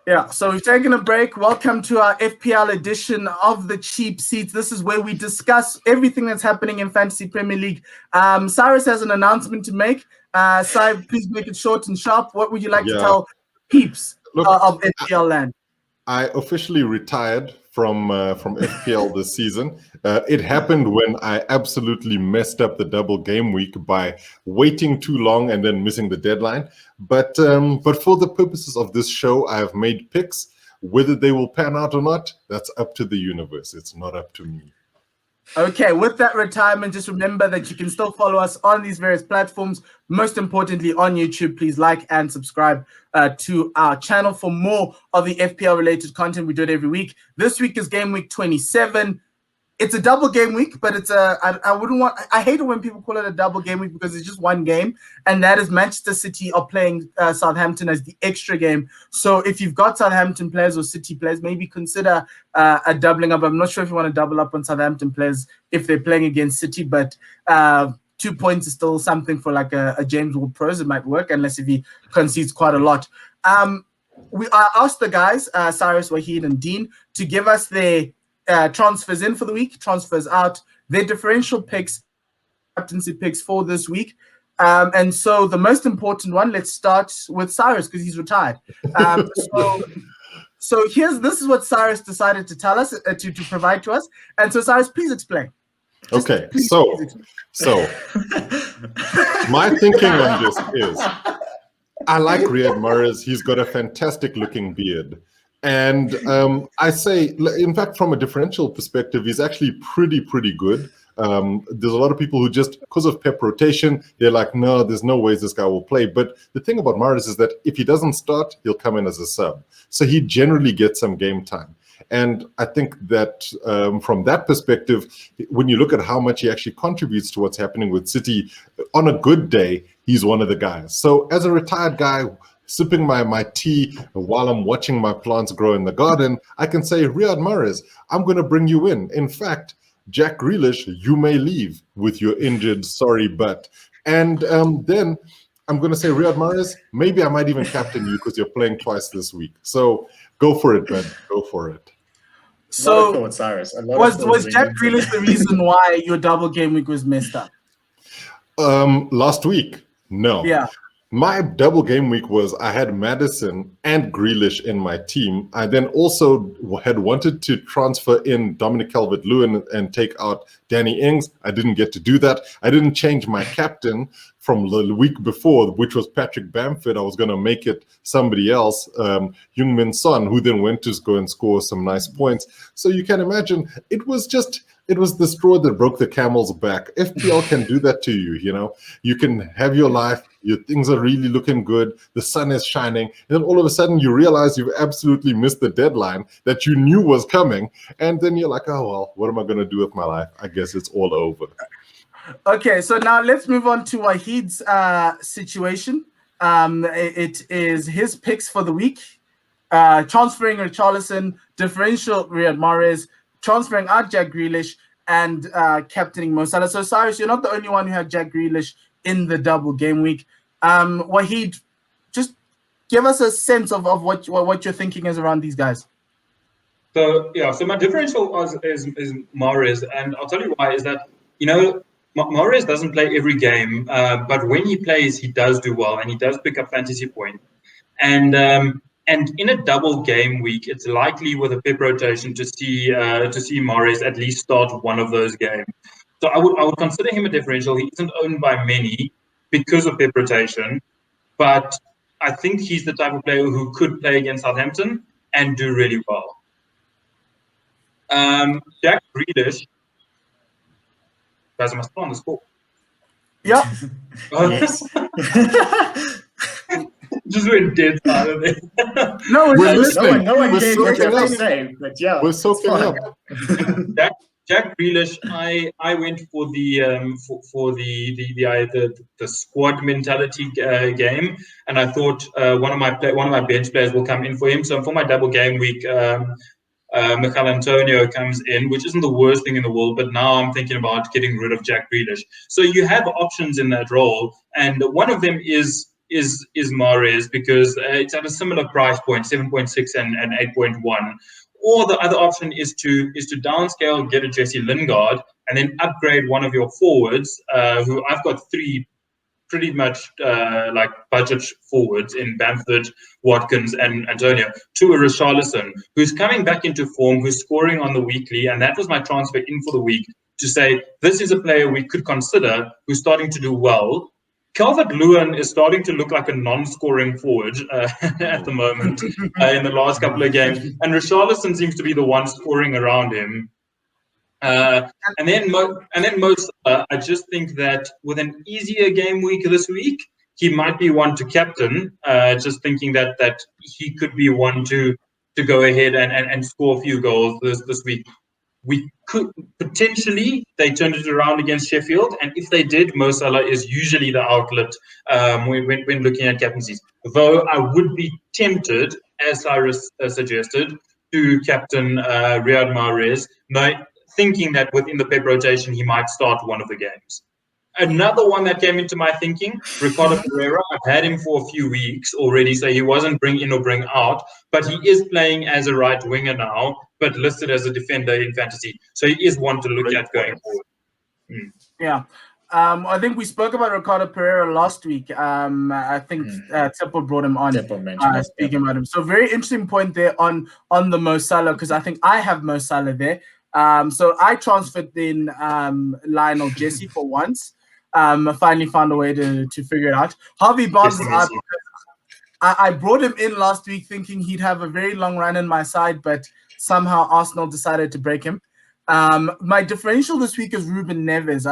Yeah, so we've taken a break. Welcome to our FPL edition of the Cheap Seats. This is where we discuss everything that's happening in Fantasy Premier League. Cyrus has an announcement to make. Cy, please make it short and sharp. What would you like to Yeah. tell peeps Look, of FPL land? I officially retired from FPL this season. It happened when I absolutely messed up the double game week by waiting too long and then missing the deadline. But for the purposes of this show, I have made picks. Whether they will pan out or not, that's up to the universe. It's not up to me. Okay, with that retirement, just remember that you can still follow us on these various platforms. Most importantly, on YouTube, please like and subscribe to our channel for more of the FPL related content. We do it every week. This week is game week 27. It's a double game week, but I hate it when people call it a double game week because it's just one game, and that is Manchester City are playing Southampton as the extra game. So if you've got Southampton players or City players, maybe consider a doubling up. I'm not sure if you want to double up on Southampton players if they're playing against City, but 2 points is still something for like a James Ward-Prowse. It might work unless if he concedes quite a lot. I asked the guys, Cyrus, Wahid, and Dean, to give us their transfers in for the week, transfers out, their differential picks, captaincy picks for this week. And so the most important one, let's start with Cyrus because he's retired. So this is what Cyrus decided to tell us, to provide to us. And so Cyrus, please explain. Okay, so my thinking on this is I like Riyad Mahrez. He's got a fantastic looking beard. And I say, in fact, from a differential perspective, he's actually pretty good. There's a lot of people who just, because of Pep rotation, they're like, no, there's no ways this guy will play. But the thing about Mahrez is that if he doesn't start, he'll come in as a sub. So he generally gets some game time. And I think that from that perspective, when you look at how much he actually contributes to what's happening with City, on a good day, he's one of the guys. So as a retired guy, sipping my tea while I'm watching my plants grow in the garden, I can say, Riyad Mahrez, I'm going to bring you in. In fact, Jack Grealish, you may leave with your injured, sorry butt. And then I'm going to say, Riyad Mahrez, maybe I might even captain you because you're playing twice this week. So go for it, man. Go for it. So thoughts, Cyrus. Was Jack Grealish the reason why your double game week was messed up? Last week, no. Yeah. My double game week was I had Maddison and Grealish in my team. I then also had wanted to transfer in Dominic Calvert-Lewin and take out Danny Ings. I didn't get to do that. I didn't change my captain from the week before, which was Patrick Bamford. I was going to make it somebody else, Heung-min Son, who then went to go and score some nice points. So you can imagine it was the straw that broke the camel's back. FPL can do that to you, you know. You can have your life, your things are really looking good, the sun is shining, and then all of a sudden you realize you've absolutely missed the deadline that you knew was coming, and then you're like, oh, well, what am I going to do with my life? I guess it's all over. Okay, so now let's move on to Wahid's situation. It is his picks for the week. Transferring Richarlison, differential Riyad Mahrez, transferring out Jack Grealish, and captaining Mo Salah. So, Cyrus, you're not the only one who had Jack Grealish in the double game week. Wahid, just give us a sense of what you're thinking is around these guys. So my differential is Mahrez, and I'll tell you why. Is that, you know, Mahrez doesn't play every game, but when he plays, he does do well, and he does pick up fantasy points. And in a double game week, it's likely with a Pep rotation to see Mahrez at least start one of those games. So I would consider him a differential. He isn't owned by many because of Pep rotation, but I think he's the type of player who could play against Southampton and do really well. Jack Grealish. Guys, am I still on the score? Yeah. Yes. Just went dead silent there. No, We're listening. No one We're cared what you soaking had up. to say, but yeah. We're soaking up. Jack Grealish, I went for the squad mentality game, and I thought one of my bench players will come in for him. So for my double game week, Michail Antonio comes in, which isn't the worst thing in the world, but now I'm thinking about getting rid of Jack Grealish. So you have options in that role, and one of them is is Mahrez, because it's at a similar price point, 7.6 and 8.1. Or the other option is to downscale, get a Jesse Lingard, and then upgrade one of your forwards, who I've got three pretty much like budget forwards in Bamford, Watkins, and Antonio, to a Richarlison, who's coming back into form, who's scoring on the weekly, and that was my transfer in for the week, to say this is a player we could consider who's starting to do well. Calvert-Lewin is starting to look like a non-scoring forward at the moment in the last couple of games, and Richarlison seems to be the one scoring around him. And then Mo Salah, I just think that with an easier game week this week, he might be one to captain. Just thinking that he could be one to go ahead and score a few goals this week. We could potentially, they turned it around against Sheffield, and if they did, Mo Salah is usually the outlet when looking at captaincies. Though I would be tempted, as Cyrus suggested, to captain Riyad Mahrez, thinking that within the Pep rotation he might start one of the games. Another one that came into my thinking, Ricardo Pereira. I've had him for a few weeks already, so he wasn't bring in or bring out, but he is playing as a right winger now, but listed as a defender in fantasy. So he is one to look at going forward. Yeah. I think we spoke about Ricardo Pereira last week. I think Tipple brought him on, speaking about him. So very interesting point there on the Mo Salah, because I think I have Mo Salah there. So I transferred in Lionel Jesse for once. I finally found a way to figure it out. Harvey Barnes was out because I brought him in last week thinking he'd have a very long run in my side, but somehow Arsenal decided to break him. My differential this week is Ruben Neves.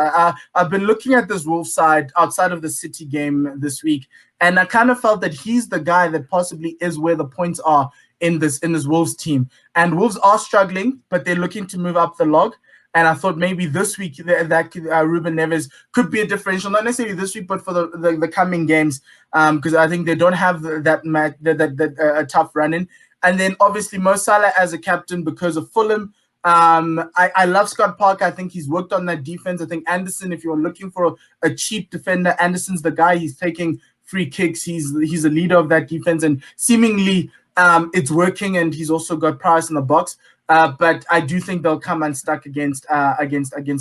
I've been looking at this Wolves side outside of the City game this week, and I kind of felt that he's the guy that possibly is where the points are in this Wolves team. And Wolves are struggling, but they're looking to move up the log. And I thought maybe this week that Ruben Neves could be a differential, not necessarily this week, but for the coming games, because I think they don't have that tough run in. And then obviously Mo Salah as a captain because of Fulham. I love Scott Parker. I think he's worked on that defense. I think Anderson, if you're looking for a cheap defender, Anderson's the guy. He's taking free kicks. He's a leader of that defense, and seemingly it's working. And he's also got prowess in the box. But I do think they'll come unstuck against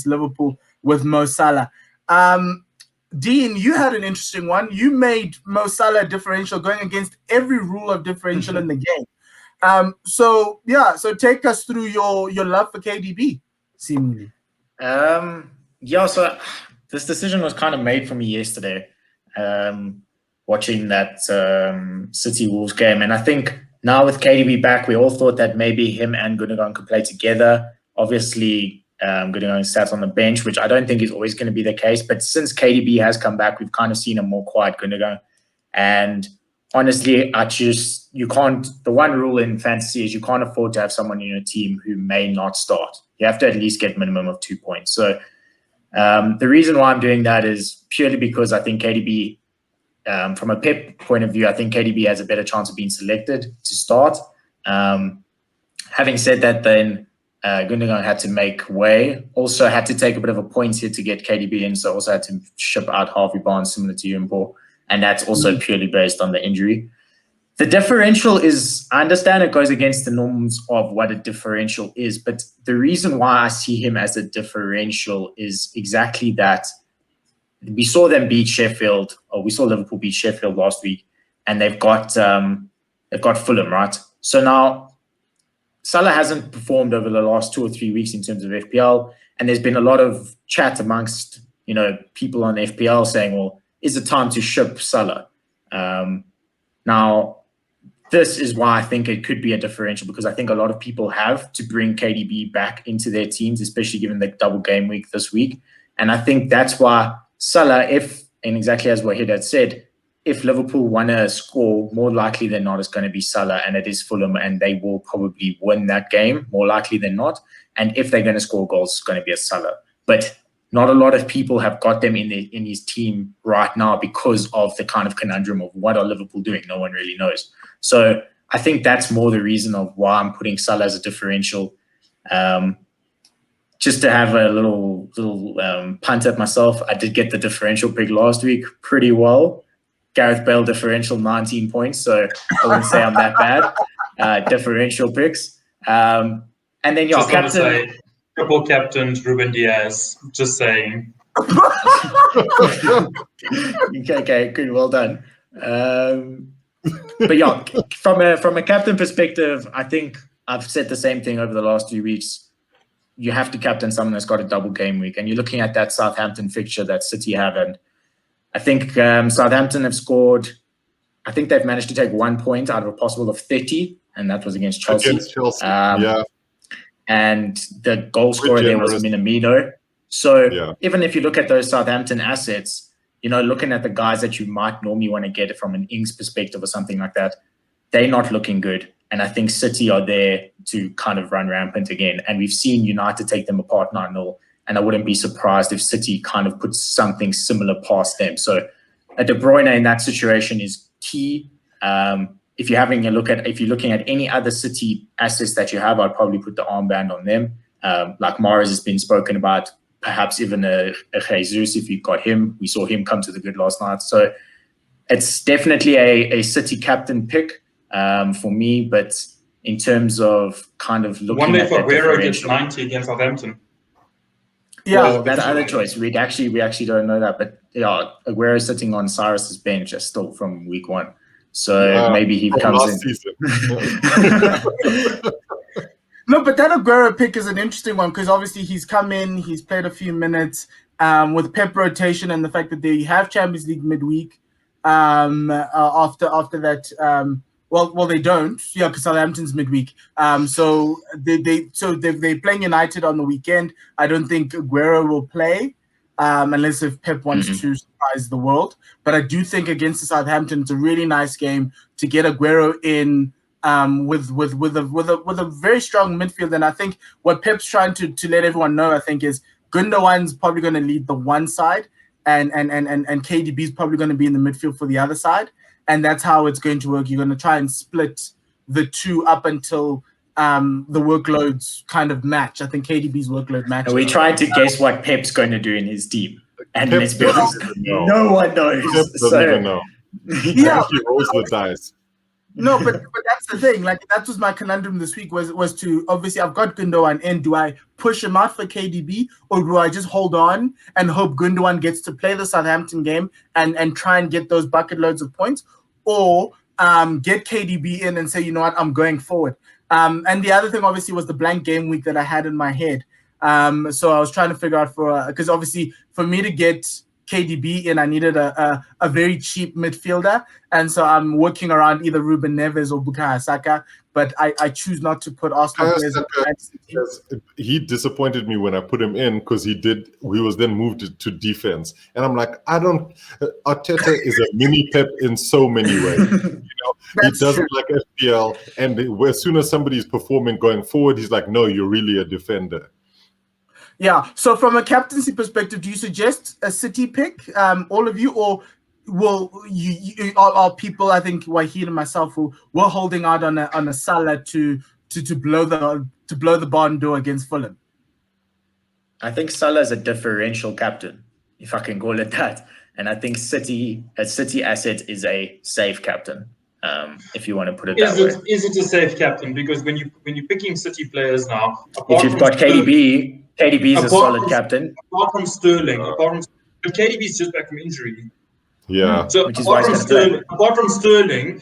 Liverpool with Mo Salah. Dean, you had an interesting one. You made Mo Salah differential, going against every rule of differential in the game. So take us through your love for KDB, seemingly. So this decision was kind of made for me yesterday, watching that City Wolves game, and I think now with KDB back, we all thought that maybe him and Gundogan could play together. Obviously, Gundogan sat on the bench, which I don't think is always going to be the case. But since KDB has come back, we've kind of seen a more quiet Gundogan. And honestly, you can't. The one rule in fantasy is you can't afford to have someone in your team who may not start. You have to at least get minimum of 2 points. So the reason why I'm doing that is purely because I think KDB, from a Pep point of view, I think KDB has a better chance of being selected to start. Having said that, then Gundogan had to make way. Also had to take a bit of a points hit to get KDB in, so also had to ship out Harvey Barnes, similar to you and Paul. And that's also purely based on the injury. The differential is, I understand it goes against the norms of what a differential is, but the reason why I see him as a differential is exactly that. We saw them beat Sheffield, or we saw Liverpool beat Sheffield last week, and they've got Fulham, right? So now Salah hasn't performed over the last 2 or 3 weeks in terms of FPL, and there's been a lot of chat amongst people on FPL saying, well, is it time to ship Salah? Now, this is why I think it could be a differential, because I think a lot of people have to bring KDB back into their teams, especially given the double game week this week. And I think that's why Salah, and exactly as Wahid had said, if Liverpool want to score, more likely than not, it's going to be Salah, and it is Fulham, and they will probably win that game, more likely than not. And if they're going to score goals, it's going to be a Salah. But not a lot of people have got them in his team right now because of the kind of conundrum of what are Liverpool doing? No one really knows. So I think that's more the reason of why I'm putting Salah as a differential. Just to have a little punt at myself, I did get the differential pick last week pretty well. Gareth Bale differential 19 points, so I wouldn't say I'm that bad. Differential picks. And then your just captain. Want to say, triple captains, Ruben Diaz. Just saying. Okay, good, well done. But yeah, from a captain perspective, I think I've said the same thing over the last 2 weeks. You have to captain someone that's got a double game week, and you're looking at that Southampton fixture that City have, and I think Southampton have scored. I think they've managed to take 1 point out of a possible of 30, and that was against Chelsea. Against Chelsea, And the goal scorer there was Minamino. So even if you look at those Southampton assets, looking at the guys that you might normally want to get from an Ings perspective or something like that, they're not looking good. And I think City are there to kind of run rampant again. And we've seen United take them apart 9-0. And I wouldn't be surprised if City kind of puts something similar past them. So a De Bruyne in that situation is key. If you're looking at any other City assets that you have, I'd probably put the armband on them. Like Mahrez has been spoken about, perhaps even a Jesus if you've got him. We saw him come to the good last night. So it's definitely a City captain pick for me. But in terms of kind of looking one day at for that Aguero gets 90 against Southampton. Yeah, well, that other choice, we actually don't know that. But yeah, Aguero sitting on Cyrus's bench is still from week 1. So maybe he comes in. No, but that Aguero pick is an interesting one because obviously he's come in, he's played a few minutes with Pep rotation and the fact that they have Champions League midweek after that. Well, they don't, because Southampton's midweek. So they're playing United on the weekend. I don't think Aguero will play unless if Pep wants to surprise the world. But I do think against the Southampton, it's a really nice game to get Aguero in with a very strong midfield. And I think what Pep's trying to let everyone know, I think, is Gundogan's probably going to lead the one side, and KDB's probably going to be in the midfield for the other side. And that's how it's going to work. You're going to try and split the two up until the workloads kind of match. I think KDB's workload matches. And we tried to guess what Pep's going to do in his team. And let's be honest, no one knows. Pep doesn't even know. He rolls the dice. No, but that's the thing. Like, that was my conundrum this week was to, obviously, I've got Gundogan in. Do I push him out for KDB, or do I just hold on and hope Gundogan gets to play the Southampton game and try and get those bucket loads of points, or get KDB in and say, you know what, I'm going forward. And the other thing, obviously, was the blank game week that I had in my head. So I was trying to figure out because obviously for me to get KDB in, I needed a very cheap midfielder, and so I'm working around either Ruben Neves or Bukayo Saka, but I choose not to put Arsenal players in. He disappointed me when I put him in because he was then moved to defense, and I'm like, Arteta is a mini Pep in so many ways. He doesn't like FPL, and as soon as somebody is performing going forward, he's like, no, you're really a defender. Yeah. So from a captaincy perspective, do you suggest a City pick, all of you, or will you are people? I think Wahid and myself we're holding out on a Salah to blow the barn door against Fulham. I think Salah is a differential captain, if I can call it that, and I think a City asset is a safe captain. If you want to put it that way. Is it a safe captain? Because when you're picking City players now, if you've got KDB is a solid captain. Apart from Sterling, but KDB is just back from injury. Yeah. So which is why apart from Sterling,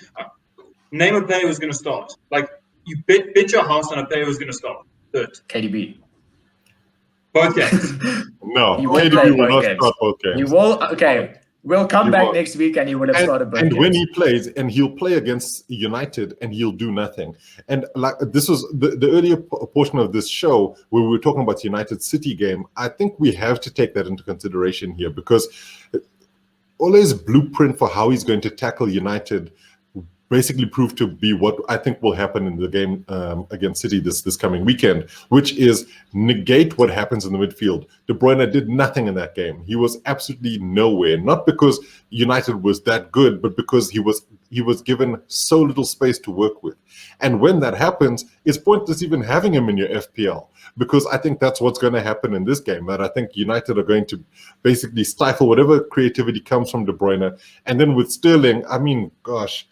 name a player who's going to start. Like, you bet your house on a player who's going to start. Third. KDB. Both games. No, KDB will not start both games. You will. Okay. We'll come back next week and he would have started both games. And when he plays, and he'll play against United and he'll do nothing. And like, this was the earlier portion of this show where we were talking about the United City game. I think we have to take that into consideration here, because Ole's blueprint for how he's going to tackle United basically proved to be what I think will happen in the game against City this coming weekend, which is negate what happens in the midfield. De Bruyne did nothing in that game. He was absolutely nowhere, not because United was that good, but because he was he was given so little space to work with. And when that happens, it's pointless even having him in your FPL, because I think that's what's going to happen in this game. That I think United are going to basically stifle whatever creativity comes from De Bruyne. And then with Sterling, I mean, gosh,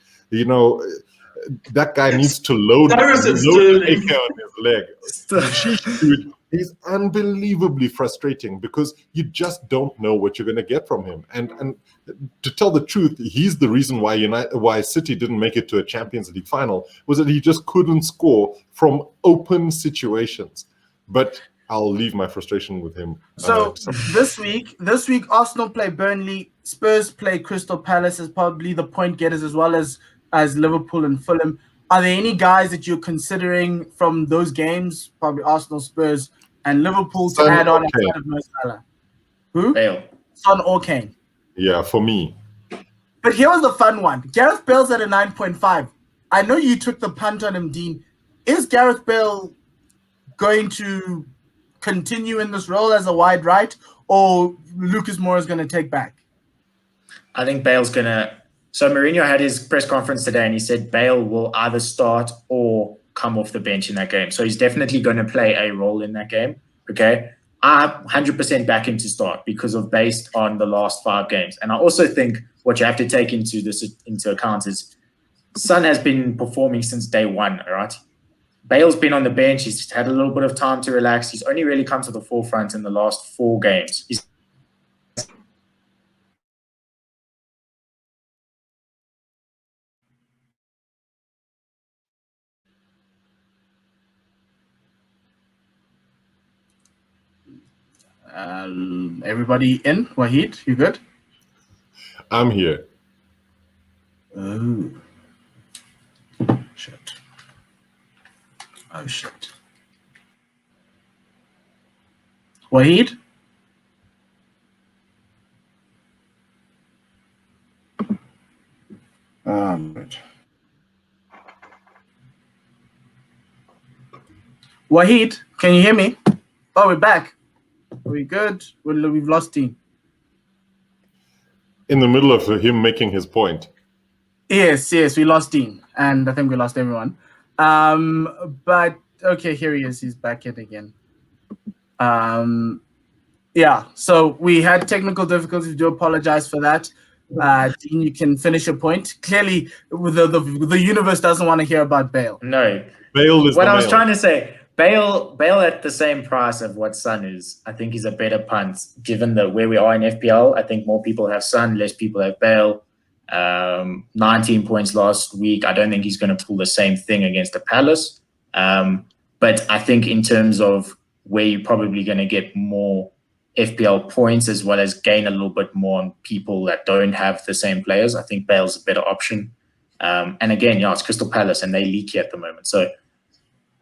that guy needs to load AK on his leg. Dude, he's unbelievably frustrating because you just don't know what you're going to get from him. And to tell the truth, he's the reason why City didn't make it to a Champions League final, was that he just couldn't score from open situations. But I'll leave my frustration with him. So this week, Arsenal play Burnley, Spurs play Crystal Palace as probably the point getters, as well as Liverpool and Fulham. Are there any guys that you're considering from those games, probably Arsenal, Spurs, and Liverpool, to add on outside of Mo Salah? Who? Bale. Son or Kane? Yeah, for me. But here was the fun one. Gareth Bale's at a 9.5. I know you took the punt on him, Dean. Is Gareth Bale going to continue in this role as a wide right, or Lucas Moura is going to take back? I think Bale's going to... So Mourinho had his press conference today and he said Bale will either start or come off the bench in that game. So he's definitely going to play a role in that game. Okay. I 100% back him to start based on the last 5 games. And I also think what you have to take into account is Son has been performing since day one, all right? Bale's been on the bench. He's had a little bit of time to relax. He's only really come to the forefront in the last 4 games. Everybody in? Wahid, you good? I'm here. Oh. Shit. Oh, shit. Wahid? Good. Wahid, can you hear me? Oh, we're back. Are we good? We've lost Dean. In the middle of him making his point. Yes, we lost Dean, and I think we lost everyone. But okay, here he is. He's back in again. Yeah. So we had technical difficulties. We do apologize for that. Dean, you can finish your point. Clearly, the universe doesn't want to hear about Bale. No, Bale is what I was trying to say. Bale at the same price of what Son is, I think he's a better punt. Given where we are in FPL, I think more people have Son, less people have Bale. 19 points last week. I don't think he's going to pull the same thing against the Palace. But I think in terms of where you're probably going to get more FPL points as well as gain a little bit more on people that don't have the same players, I think Bale's a better option. And again, it's Crystal Palace and they leaky at the moment. So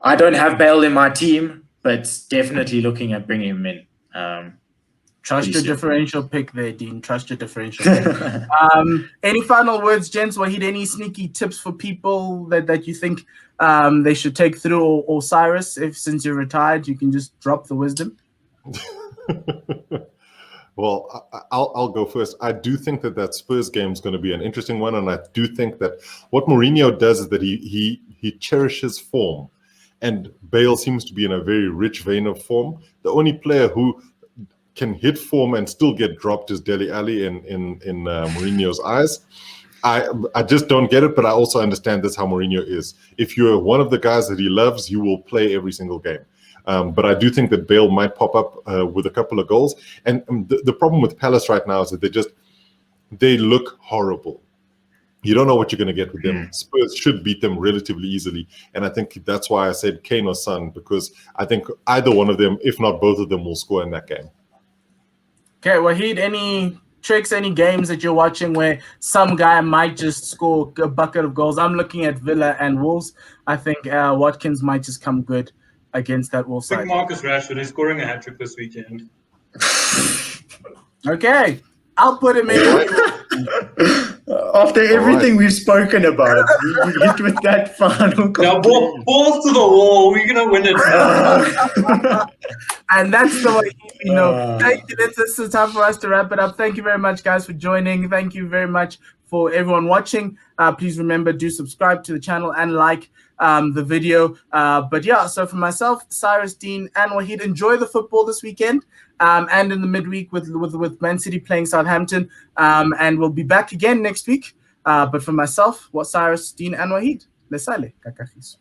I don't have Bale in my team, but definitely looking at bringing him in. Trust your differential pick there, Dean. Trust your differential pick. Any final words, gents? Wahid, any sneaky tips for people that you think they should take through? Or Cyrus, since you're retired, you can just drop the wisdom? Well, I'll go first. I do think that Spurs game is going to be an interesting one, and I do think that what Mourinho does is that he cherishes form. And Bale seems to be in a very rich vein of form. The only player who can hit form and still get dropped is Dele Alli in Mourinho's eyes. I just don't get it, but I also understand that's how Mourinho is. If you're one of the guys that he loves, you will play every single game. But I do think that Bale might pop up with a couple of goals. And the problem with Palace right now is that they look horrible. You don't know what you're going to get with them. Spurs should beat them relatively easily. And I think that's why I said Kane or Son, because I think either one of them, if not both of them, will score in that game. Okay, Wahid, any tricks, any games that you're watching where some guy might just score a bucket of goals? I'm looking at Villa and Wolves. I think Watkins might just come good against that Wolves side. I think Marcus Rashford is scoring a hat-trick this weekend. Okay, I'll put him in. After everything we've spoken about, we hit with that final goal. Now, balls to the wall. We're going to win it. And that's the way, Thank you. This is time for us to wrap it up. Thank you very much, guys, for joining. Thank you very much for everyone watching. Please remember, do subscribe to the channel and like the video. But yeah, so for myself, Cyrus, Dean, and Wahid, enjoy the football this weekend and in the midweek with Man City playing Southampton. And we'll be back again next week. But for myself, Cyrus, Dean, and Wahid, lesale, kakakis.